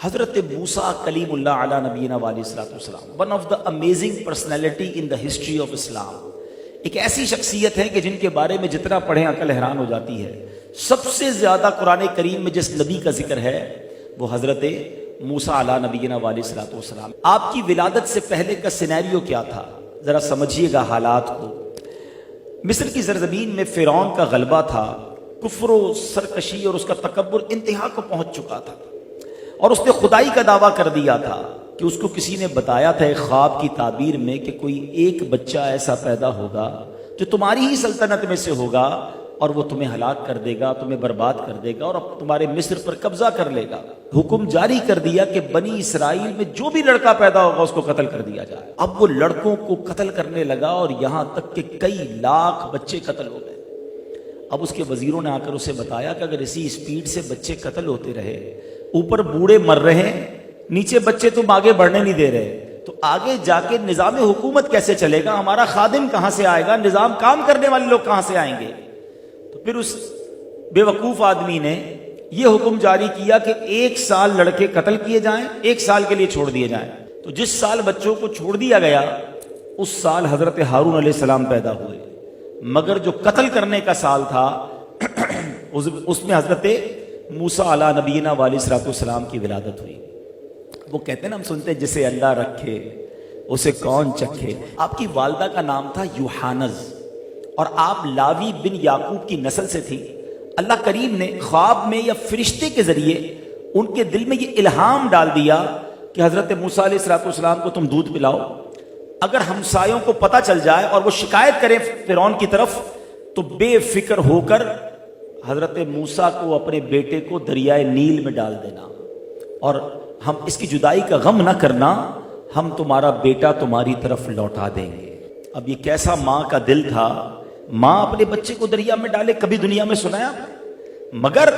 حضرت موسیٰ کلیم اللہ علی نبینا علیہ السلام one of the amazing personality in the history of Islam, ایک ایسی شخصیت ہے کہ جن کے بارے میں جتنا پڑھیں عقل حیران ہو جاتی ہے۔ سب سے زیادہ قرآن کریم میں جس نبی کا ذکر ہے وہ حضرت موسیٰ علی نبینا علیہ السلام۔ آپ کی ولادت سے پہلے کا سینیریو کیا تھا ذرا سمجھیے گا حالات کو۔ مصر کی سرزمین میں فرعون کا غلبہ تھا، کفر و سرکشی اور اس کا تکبر انتہا کو پہنچ چکا تھا، اور اس نے خدائی کا دعویٰ کر دیا تھا کہ اس کو کسی نے بتایا تھا ایک خواب کی تعبیر میں کہ کوئی ایک بچہ ایسا پیدا ہوگا جو تمہاری ہی سلطنت میں سے ہوگا اور وہ تمہیں ہلاک کر دے گا، تمہیں برباد کر دے گا اور اب تمہارے مصر پر قبضہ کر لے گا۔ حکم جاری کر دیا کہ بنی اسرائیل میں جو بھی لڑکا پیدا ہوگا اس کو قتل کر دیا جائے۔ اب وہ لڑکوں کو قتل کرنے لگا اور یہاں تک کہ کئی لاکھ بچے قتل ہو گئے۔ اب اس کے وزیروں نے آ کر اسے بتایا کہ اگر اسی اسپیڈ سے بچے قتل ہوتے رہے، اوپر بوڑھے مر رہے ہیں، نیچے بچے تم آگے بڑھنے نہیں دے رہے، تو آگے جا کے نظام حکومت کیسے چلے گا؟ ہمارا خادم کہاں سے آئے گا؟ نظام کام کرنے والے لوگ کہاں سے آئیں گے؟ تو پھر اس بے وقوف آدمی نے یہ حکم جاری کیا کہ 1 سال لڑکے قتل کیے جائیں، 1 سال کے لیے چھوڑ دیے جائیں۔ تو جس سال بچوں کو چھوڑ دیا گیا اس سال حضرت ہارون علیہ السلام پیدا ہوئے، مگر جو قتل کرنے کا سال تھا اس میں حضرت موسیٰ علی نبینا علیہ السلام کی ولادت ہوئی۔ وہ کہتے ہیں نا، ہم سنتے ہیں جسے اللہ رکھے اسے کون چکھے۔ آپ کی والدہ کا نام تھا یوحانز اور آپ لاوی بن یعقوب کی نسل سے تھی۔ اللہ کریم نے خواب میں یا فرشتے کے ذریعے ان کے دل میں یہ الہام ڈال دیا کہ حضرت موسیٰ علیہ السلام کو تم دودھ پلاؤ، اگر ہمسایوں کو پتہ چل جائے اور وہ شکایت کریں فرعون کی طرف تو بے فکر ہو کر حضرت موسیٰ کو اپنے بیٹے کو دریائے نیل میں ڈال دینا، اور ہم اس کی جدائی کا غم نہ کرنا، ہم تمہارا بیٹا تمہاری طرف لوٹا دیں گے۔ اب یہ کیسا ماں کا دل تھا، ماں اپنے بچے کو دریا میں ڈالے، کبھی دنیا میں سنا ہے؟ مگر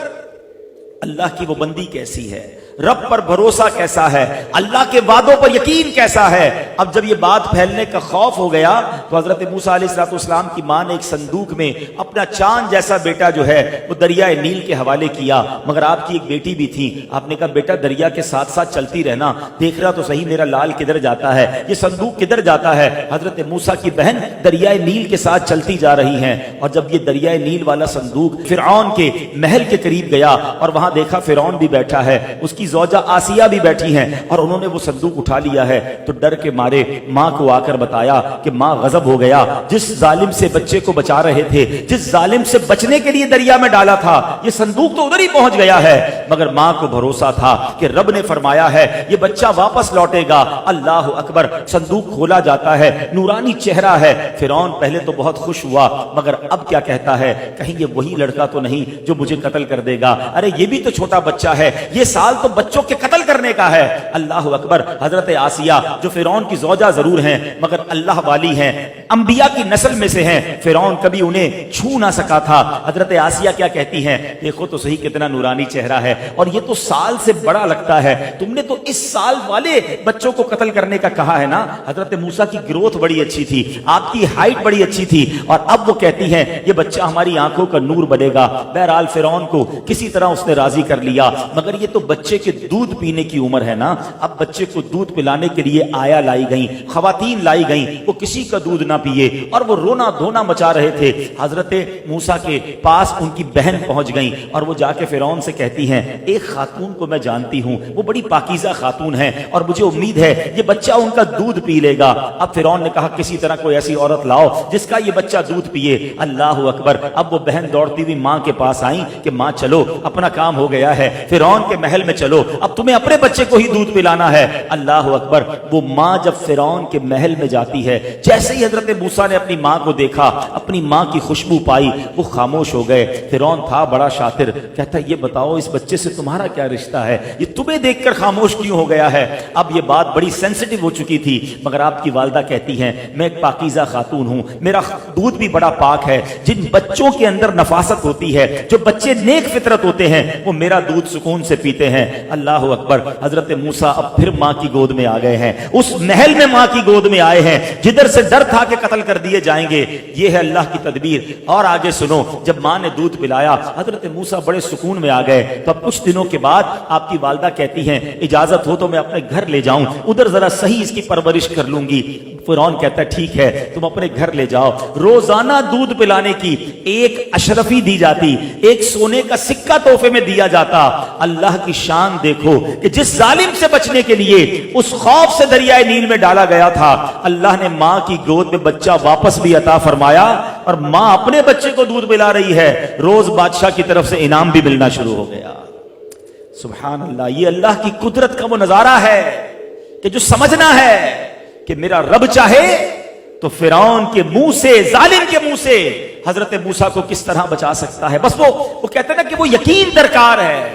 اللہ کی وہ بندی کیسی ہے، رب پر بھروسہ کیسا ہے، اللہ کے وعدوں پر یقین کیسا ہے۔ اب جب یہ بات پھیلنے کا خوف ہو گیا تو حضرت موسیٰ علیہ السلام کی ماں نے ایک صندوق میں اپنا چاند جیسا بیٹا جو ہے وہ دریائے نیل کے حوالے کیا۔ مگر آپ کی ایک بیٹی بھی تھی، آپ نے کہا بیٹا دریا کے ساتھ ساتھ چلتی رہنا، دیکھ رہا تو صحیح میرا لال کدھر جاتا ہے، یہ صندوق کدھر جاتا ہے۔ حضرت موسیٰ کی بہن دریائے نیل کے ساتھ چلتی جا رہی ہیں، اور جب یہ دریائے نیل والا صندوق فرعون کے محل کے قریب گیا اور وہاں دیکھا فرعون بھی بیٹھا ہے، اس کی زوجہ آسیہ بھی بیٹھی ہیں، اور انہوں نے وہ صندوق اٹھا لیا ہے، تو ڈر کے مارے ماں کو آ کر بتایا کہ ماں غضب ہو گیا، جس ظالم سے بچے کو بچا رہے تھے، جس ظالم سے بچنے کے لیے دریا میں ڈالا تھا، یہ صندوق تو ادھر ہی پہنچ گیا ہے۔ مگر ماں کو بھروسہ تھا کہ رب نے فرمایا ہے یہ بچہ واپس لوٹے گا۔ اللہ اکبر، صندوق کھولا جاتا ہے، نورانی چہرہ ہے۔ فرعون پہلے تو بہت خوش ہوا، مگر اب کیا کہتا ہے، کہیں یہ وہی لڑکا تو نہیں جو مجھے قتل کر دے گا؟ ارے یہ بھی تو چھوٹا بچہ ہے، یہ سال تو بچوں کے قتل کرنے کا ہے۔ اللہ اکبر، حضرت آسیہ جو فرعون کی زوجہ ضرور ہیں مگر اللہ والی ہیں، انبیاء کی نسل میں سے ہیں، فرعون کبھی انہیں چھو نہ سکا تھا۔ حضرت آسیہ کیا کہتی ہیں، دیکھو تو صحیح کتنا نورانی چہرہ ہے، اور یہ تو سال سے بڑا لگتا ہے، تم نے تو اس سال والے بچوں کو قتل کرنے کا کہا ہے نا۔ حضرت موسیٰ کی گروتھ بڑی اچھی تھی، آپ کی ہائٹ بڑی اچھی تھی، اور اب وہ کہتی ہیں یہ بچہ ہماری آنکھوں کا نور بنے گا۔ بہرحال فرعون کو کسی طرح اس نے راضی کر لیا، مگر یہ تو بچے کے دودھ پینے کی عمر ہے نا۔ اب بچے کو دودھ پلانے کے لیے آیا لائی گئیں، خواتین لائی گئیں، وہ کسی کا دودھ نہ پیے اور وہ رونا دھونا مچا رہے تھے۔ حضرت موسیٰ کے پاس ان کی بہن پہنچ گئیں اور وہ جا کے فرعون سے کہتی ہیں ایک خاتون کو میں جانتی ہوں، وہ بڑی پاکیزہ خاتون ہے اور مجھے امید ہے یہ بچہ ان کا دودھ پی لے گا۔ اب فرعون نے کہا کسی طرح کوئی ایسی عورت لاؤ جس کا یہ بچہ دودھ پیے۔ اللہ اکبر، اب وہ بہن دوڑتی ہوئی ماں کے پاس آئیں کہ ماں چلو اپنا کام ہو گیا ہے، فرعون کے محل میں چلو، اب تمہیں اپنے بچے کو ہی دودھ پلانا ہے۔ اللہ اکبر، وہ ماں جب فرعون کے محل میں جاتی ہے، جیسے ہی حضرت موسیٰ نے اپنی ماں کو دیکھا، اپنی ماں کی خوشبو پائی، وہ خاموش ہو گئے۔ فرعون تھا بڑا شاطر، کہتا یہ بتاؤ اس بچے سے تمہارا کیا رشتہ ہے، یہ تمہیں دیکھ کر خاموش کیوں ہو گیا ہے؟ اب یہ بات بڑی سینسٹیو ہو چکی تھی، مگر آپ کی والدہ کہتی ہیں میں ایک پاکیزہ خاتون ہوں، میرا دودھ بھی بڑا پاک ہے، جن بچوں کے اندر نفاست ہوتی ہے، جو بچے نیک فطرت ہوتے ہیں، وہ میرا دودھ سکون سے پیتے ہیں۔ اللہ اکبر، حضرت موسیٰ اب پھر ماں کی گود میں آ گئے ہیں، اس محل میں ماں کی گود میں آئے ہیں جدھر سے ڈر تھا کہ قتل کر دیے جائیں گے۔ یہ ہے اللہ کی تدبیر۔ اور آگے سنو، جب ماں نے دودھ پلایا حضرت موسیٰ بڑے سکون میں آ گئے۔ تو اب کچھ دنوں کے بعد آپ کی والدہ کہتی ہیں اجازت ہو تو میں اپنے گھر لے جاؤں، ادھر ذرا صحیح اس کی پرورش کر لوں گی۔ فرعون کہتا ہے ٹھیک ہے تم اپنے گھر لے جاؤ۔ روزانہ دودھ پلانے کی ایک اشرفی دی جاتی، ایک سونے کا سکہ تحفے میں دیا جاتا۔ اللہ کی شان دیکھو کہ جس ظالم سے بچنے کے لیے اس خوف سے دریائے نیل میں ڈالا گیا تھا، اللہ نے ماں کی گود میں بچہ واپس بھی عطا فرمایا، اور ماں اپنے بچے کو دودھ پلا رہی ہے، روز بادشاہ کی طرف سے انعام بھی ملنا شروع ہو گیا۔ سبحان اللہ، یہ اللہ کی قدرت کا وہ نظارہ ہے کہ جو سمجھنا ہے کہ میرا رب چاہے تو فرعون کے منہ سے، ظالم کے منہ سے حضرت موسیٰ کو کس طرح بچا سکتا ہے۔ بس وہ کہتے ہیں نا کہ وہ یقین درکار ہے۔